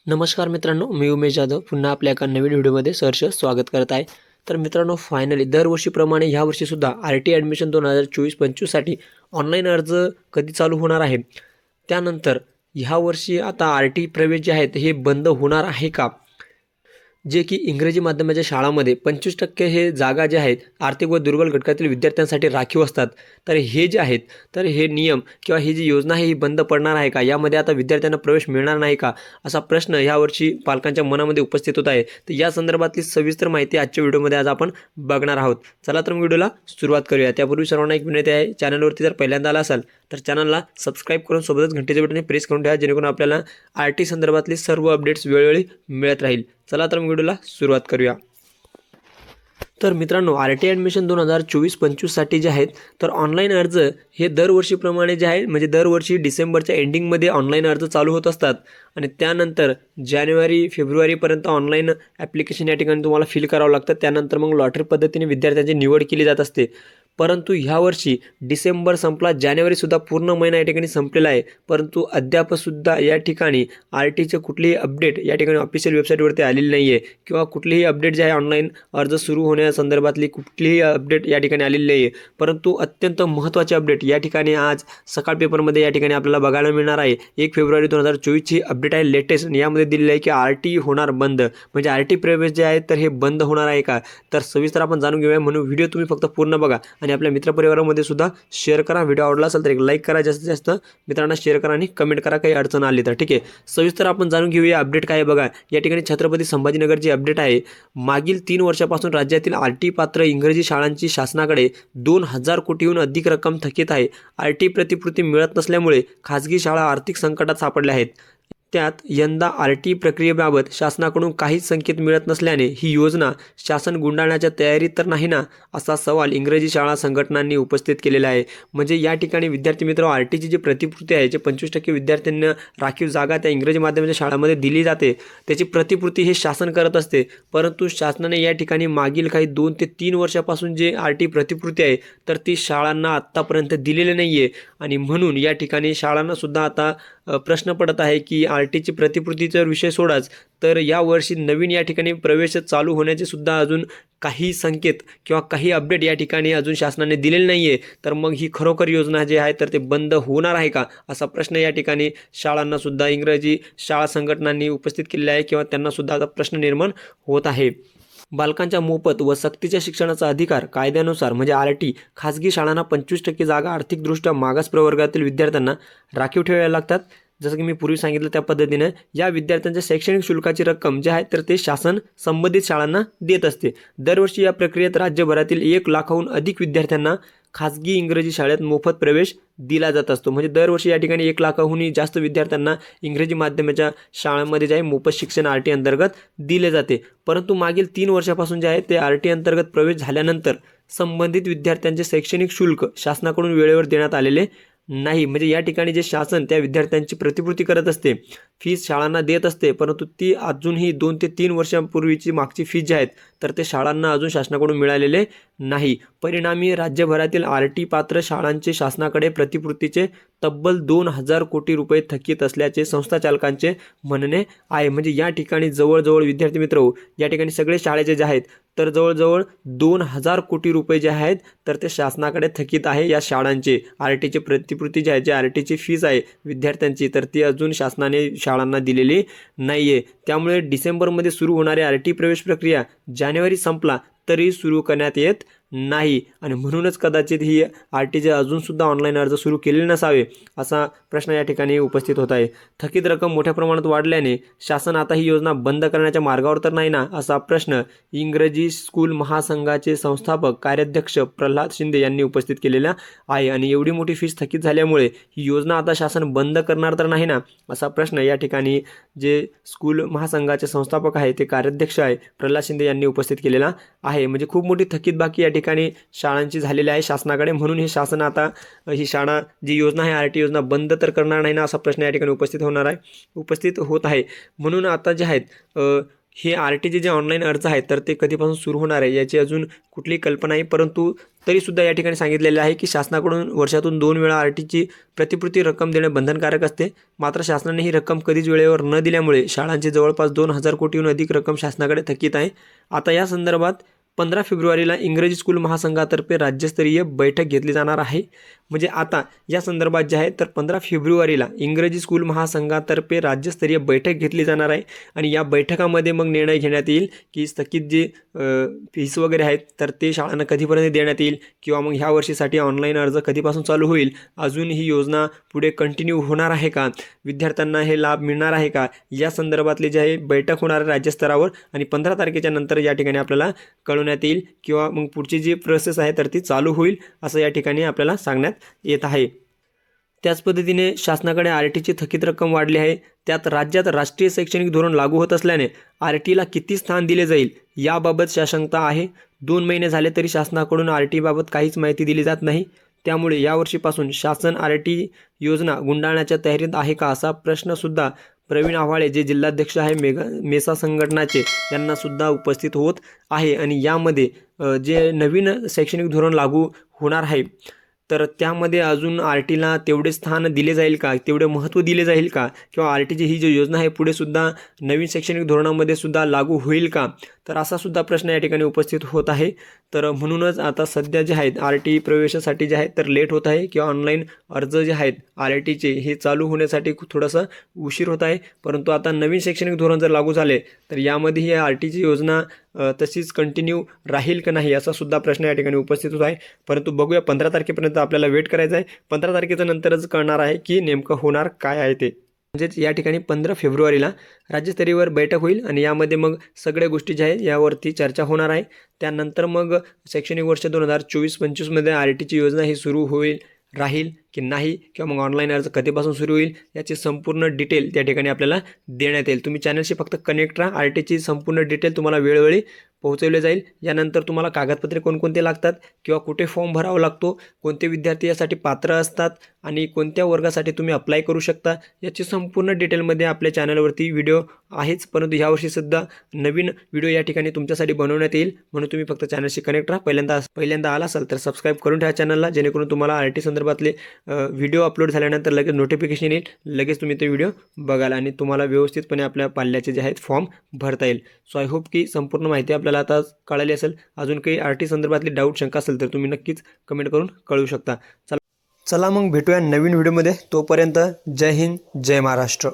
नमस्कार मित्रांनो, मी उमेश जाधव पुन्हा आपल्या एका नवीन व्हिडिओमध्ये सहर्ष स्वागत करत आहे. तर मित्रांनो, फायनली दरवर्षीप्रमाणे ह्यावर्षीसुद्धा RT ॲडमिशन 2024-25साठी ऑनलाईन अर्ज कधी चालू होणार आहे? त्यानंतर ह्यावर्षी आता RT प्रवेश जे आहेत हे बंद होणार आहे का? जे की इंग्रजी माध्यमाच्या शाळांमध्ये 25% हे जागा ज्या आहेत आर्थिक व दुर्बल घटकातील विद्यार्थ्यांसाठी राखीव असतात. तर हे जे आहेत, तर हे नियम किंवा ही जी योजना आहे ही बंद पडणार आहे का? यामध्ये आता विद्यार्थ्यांना प्रवेश मिळणार नाही का? असा प्रश्न यावर्षी पालकांच्या मनामध्ये उपस्थित होत आहे. तर या संदर्भातली सविस्तर माहिती आजच्या व्हिडिओमध्ये आज आपण बघणार आहोत. चला तर व्हिडिओला सुरुवात करूया. त्यापूर्वी सर्वांना एक विनंती आहे, चॅनलवरती जर पहिल्यांदा आला असाल तर चॅनलला सबस्क्राईब करून सोबतच घंटेच्या बटन प्रेस करून ठेवा, जेणेकरून आपल्याला RT संदर्भातली सर्व अपडेट्स वेळोवेळी मिळत राहील. चला तर व्हिडिओला सुरुवात करूया. तर मित्रांनो, RT ॲडमिशन 2024-25साठी जे आहेत तर ऑनलाईन अर्ज हे दरवर्षीप्रमाणे जे आहे म्हणजे दरवर्षी डिसेंबरच्या एंडिंगमध्ये ऑनलाईन अर्ज चालू होत असतात आणि त्यानंतर जानेवारी फेब्रुवारीपर्यंत ऑनलाईन ॲप्लिकेशन या ठिकाणी तुम्हाला फिल करावं लागतं. त्यानंतर मग लॉटरी पद्धतीने विद्यार्थ्यांची निवड केली जात असते. परंतु ह्यावर्षी डिसेंबर संपला, जानेवारीसुद्धा पूर्ण महिना या ठिकाणी संपलेला आहे, परंतु अद्यापसुद्धा या ठिकाणी RTचे कुठलीही अपडेट या ठिकाणी ऑफिशियल वेबसाईटवरती आलेली नाही आहे किंवा कुठलीही अपडेट जे आहे ऑनलाईन अर्ज सुरू होण्यासंदर्भातली कुठलीही अपडेट या ठिकाणी आलेली नाही आहे. परंतु अत्यंत महत्त्वाचे अपडेट या ठिकाणी आज सकाळ पेपरमध्ये या ठिकाणी आपल्याला बघायला मिळणार आहे. 1 फेब्रुवारी 2024ची अपडेट आहे लेटेस्ट. यामध्ये दिलेलं आहे की RT होणार बंद, म्हणजे RT प्रवेश जे आहे तर हे बंद होणार आहे का? तर सविस्तर आपण जाणून घेऊया, म्हणून व्हिडिओ तुम्ही फक्त पूर्ण बघा आणि आपल्या मित्रपरिवारामध्ये सुद्धा शेअर करा. व्हिडिओ आवडला असेल तर एक लाईक करा, जास्तीत जास्त मित्रांना शेअर करा आणि कमेंट करा काही अडचण आली तर. ठीक आहे, सविस्तर आपण जाणून घेऊया अपडेट काय आहे बघा. या ठिकाणी छत्रपती संभाजीनगरची अपडेट आहे. मागील 3 वर्षापासून राज्यातील RT पात्र इंग्रजी शाळांची शासनाकडे 2,000 कोटीहून अधिक रक्कम थकीत आहे. RT प्रतिपूर्ती मिळत नसल्यामुळे खाजगी शाळा आर्थिक संकटात सापडल्या आहेत. त्यात यंदा RT प्रक्रियेबाबत शासनाकडून काहीच संकेत मिळत नसल्याने ही योजना शासन गुंडाळण्याच्या तयारीत तर नाही ना, असा सवाल इंग्रजी शाळा संघटनांनी उपस्थित केलेला आहे. म्हणजे या ठिकाणी विद्यार्थी मित्र, RTची जी प्रतिपूर्ती आहे, जे 25% विद्यार्थ्यांना राखीव जागा त्या इंग्रजी माध्यमाच्या शाळांमध्ये दिली जाते, त्याची प्रतिपूर्ती हे शासन करत असते. परंतु शासनाने या ठिकाणी मागील काही 2 ते 3 वर्षापासून जे RT प्रतिपूर्ती आहे तर ती शाळांना आत्तापर्यंत दिलेली नाही आहे आणि म्हणून या ठिकाणी शाळांनासुद्धा आता प्रश्न पडत आहे की RTची प्रतिपूर्तीचा विषय सोडाच, तर यावर्षी नवीन या ठिकाणी प्रवेश चालू होण्याचे सुद्धा अजून काही संकेत किंवा काही अपडेट या ठिकाणी अजून शासनाने दिलेले नाही आहे. तर मग ही खरोखर योजना जी आहे तर ते बंद होणार आहे का, असा प्रश्न या ठिकाणी शाळांनासुद्धा इंग्रजी शाळा संघटनांनी उपस्थित केलेला आहे किंवा त्यांनासुद्धा आता प्रश्न निर्माण होत आहे. बालकांच्या मोफत व सक्तीच्या शिक्षणाचा अधिकार कायद्यानुसार म्हणजे RT खाजगी शाळांना 25% जागा आर्थिकदृष्ट्या मागास प्रवर्गातील विद्यार्थ्यांना राखीव ठेवाव्या लागतात. जसं की मी पूर्वी सांगितलं त्या पद्धतीने या विद्यार्थ्यांच्या शैक्षणिक शुल्काची रक्कम जे आहे तर ते शासन संबंधित शाळांना देत असते. दरवर्षी या प्रक्रियेत राज्यभरातील 1 लाखाहून अधिक विद्यार्थ्यांना खाजगी इंग्रजी शाळेत मोफत प्रवेश दिला जात असतो. म्हणजे दरवर्षी या ठिकाणी 1 लाखाहूनही जास्त विद्यार्थ्यांना इंग्रजी माध्यमाच्या शाळांमध्ये जे आहे मोफत शिक्षण RT अंतर्गत दिले जाते. परंतु मागील 3 वर्षापासून जे आहे ते RT अंतर्गत प्रवेश झाल्यानंतर संबंधित विद्यार्थ्यांचे शैक्षणिक शुल्क शासनाकडून वेळेवर देण्यात आलेले नाही. म्हणजे या ठिकाणी जे शासन त्या विद्यार्थ्यांची प्रतिपूर्ती करत असते, फीस शाळांना देत असते, परंतु ती अजूनही 2 ते 3 वर्षांपूर्वीची मागची फीस जी आहेत तर ते शाळांना अजून शासनाकडून मिळालेले नाही. परिणामी राज्यभरातील RT पात्र शाळांचे शासनाकडे प्रतिपूर्तीचे तब्बल 2,000 कोटी रुपये थकीत असल्याचे संस्थाचालकांचे म्हणणे आहे. म्हणजे या ठिकाणी जवळजवळ विद्यार्थी मित्र या ठिकाणी सगळे शाळेचे जे आहेत तर जवळजवळ 2,000 कोटी रुपये जे आहेत तर ते शासनाकडे थकीत आहे. या शाळांचे RTची प्रतिपूर्ती जी आहे, जे RTची फीस आहे विद्यार्थ्यांची, तर ती अजून शासनाने शाळांना दिलेली नाही आहे. त्यामुळे डिसेंबरमध्ये सुरू होणारी RT प्रवेश प्रक्रिया जानेवारी संपला तरी सुरू करण्यात येत नाही आणि म्हणूनच कदाचित ही RTचे अजूनसुद्धा ऑनलाईन अर्ज सुरू केलेले नसावे, असा प्रश्न या ठिकाणी उपस्थित होत आहे. थकीत रक्कम मोठ्या प्रमाणात वाढल्याने शासन आता ही योजना बंद करण्याच्या मार्गावर तर नाही ना, असा प्रश्न इंग्रजी स्कूल महासंघाचे संस्थापक कार्याध्यक्ष प्रल्हाद शिंदे यांनी उपस्थित केलेला आहे. आणि एवढी मोठी फीस थकीत झाल्यामुळे ही योजना आता शासन बंद करणार तर नाही ना, असा प्रश्न या ठिकाणी जे स्कूल महासंघाचे संस्थापक आहे ते कार्याध्यक्ष आहे प्रल्हाद शिंदे यांनी उपस्थित केलेला आहे. म्हणजे खूप मोठी थकीत बाकी या ठिकाणी शाळांची झालेली आहे शासनाकडे, म्हणून हे शासन आता ही शाळा जी योजना आहे RT योजना बंद तर करणार नाही ना, असा प्रश्न या ठिकाणी उपस्थित होत आहे. म्हणून आता जे आहेत हे RTचे जे ऑनलाईन अर्ज आहेत तर ते कधीपासून सुरू होणार आहे याची अजून कुठलीही कल्पना नाही. परंतु तरीसुद्धा या ठिकाणी सांगितलेले आहे की शासनाकडून वर्षातून 2 वेळा आरटीची प्रतिपूर्ती रक्कम देणे बंधनकारक असते. मात्र शासनाने ही रक्कम कधीच वेळेवर न दिल्यामुळे शाळांची जवळपास 2,000 कोटीहून अधिक रक्कम शासनाकडे थकीत आहे. आता या संदर्भात 15 फेब्रुवारीला इंग्रजी स्कूल महासंघातर्फे राज्यस्तरीय बैठक घेतली जाणार आहे. म्हणजे आता या संदर्भात जे आहे तर 15 फेब्रुवारीला इंग्रजी स्कूल महासंघातर्फे राज्यस्तरीय बैठक घेतली जाणार आहे आणि या बैठकामध्ये मग निर्णय घेण्यात येईल की स्थगित जे फीस वगैरे आहेत तर ते शाळांना कधीपर्यंत देण्यात येईल किंवा मग ह्या वर्षीसाठी ऑनलाईन अर्ज कधीपासून चालू होईल, अजून ही योजना पुढे कंटिन्यू होणार आहे का, विद्यार्थ्यांना हे लाभ मिळणार आहे का, या संदर्भातले जे आहे बैठक होणार आहे राज्यस्तरावर आणि 15 तारखेच्या नंतर या ठिकाणी आपल्याला कळवण्यात येईल किंवा मग पुढची जी प्रोसेस आहे तर ती चालू होईल असं या ठिकाणी आपल्याला सांगण्यात येत आहे. त्याच पद्धतीने शासनाकडे आरटीची थकीत रक्कम वाढली आहे. त्यात राज्यात राष्ट्रीय शैक्षणिक धोरण लागू होत असल्याने आरटीला किती स्थान दिले जाईल याबाबत साशंकता आहे. 2 महिने झाले तरी शासनाकडून आरटीबाबत काहीच माहिती दिली जात नाही. त्यामुळे यावर्षीपासून शासन आरटी योजना गुंडाळण्याच्या तयारीत आहे का असा प्रश्नसुद्धा प्रवीण आव्हाळे जे जिल्हाध्यक्ष आहे मेसा संघटनाचे यांना सुद्धा उपस्थित होत आहे. आणि यामध्ये जे नवीन शैक्षणिक धोरण लागू होणार आहे तर त्यामध्ये अजून आरटीला तेवढे स्थान दिले जाईल का, तेवढे महत्त्व दिले जाईल का, किंवा आरटीची ही जी योजना आहे पुढे सुद्धा नवीन शैक्षणिक धोरणामध्ये सुद्धा लागू होईल का, तर असा सुद्धा प्रश्न या ठिकाणी उपस्थित होत आहे. तर म्हणूनच आता सध्या जे आहेत आरटी प्रवेशासाठी जे आहेत तर लेट होत आहे किंवा ऑनलाईन अर्ज जे आहेत आरटीचे हे चालू होण्यासाठी थोडंसं उशीर होत आहे. परंतु आता नवीन शैक्षणिक धोरण जर लागू झाले तर यामध्ये ही आरटीची योजना तशीच कंटिन्यू राहील का नाही असा सुद्धा प्रश्न या ठिकाणी उपस्थित होत आहे. परंतु बघूया 15 तारखेपर्यंत आपल्याला वेट करायचं आहे. 15 तारखेच्या नंतरच कळणार आहे की नेमकं होणार काय आहे ते. म्हणजेच या ठिकाणी 15 फेब्रुवारीला राज्यस्तरीयवर बैठक होईल आणि यामध्ये मग सगळ्या गोष्टी ज्या आहेत यावरती चर्चा होणार आहे. त्यानंतर मग शैक्षणिक वर्ष 2024-25मध्ये आरटीची योजना ही सुरू राहील की नाही किंवा मग ऑनलाईन अर्ज कधीपासून सुरू होईल याची संपूर्ण डिटेल त्या ठिकाणी आपल्याला देण्यात येईल. तुम्ही चॅनलशी फक्त कनेक्ट राहा. आरटीची संपूर्ण डिटेल तुम्हाला वेळोवेळी पोहोचवले जाईल. यानंतर तुम्हाला कागदपत्रे कोणकोणते लागतात किंवा कुठे फॉर्म भरावा लागतो, कोणते विद्यार्थी यासाठी पात्र असतात आणि कोणत्या वर्गासाठी तुम्ही अप्लाय करू शकता याची संपूर्ण डिटेलमध्ये आपल्या चॅनलवरती व्हिडिओ आहेच. परंतु यावर्षीसुद्धा नवीन व्हिडिओ या ठिकाणी तुमच्यासाठी बनवण्यात येईल. म्हणून तुम्ही फक्त चॅनलशी कनेक्ट राहा. पहिल्यांदा आला असाल तर सबस्क्राईब करून ठेवा चॅनलला, जेणेकरून तुम्हाला आरटी संदर्भातले व्हिडिओ अपलोड झाल्यानंतर लगेच नोटिफिकेशन येईल, लगेच तुम्ही ते व्हिडिओ बघाल आणि तुम्हाला व्यवस्थितपणे आपल्या पाल्याचे जे आहेत फॉर्म भरता येईल. सो आय होप की संपूर्ण माहिती आपल्याला आता कळाली असेल. अजून काही आरटी संदर्भातली डाऊट शंका असेल तर तुम्ही नक्कीच कमेंट करून कळवू शकता. चला मग भेटूया नवीन व्हिडिओमध्ये. तोपर्यंत जय हिंद, जय महाराष्ट्र.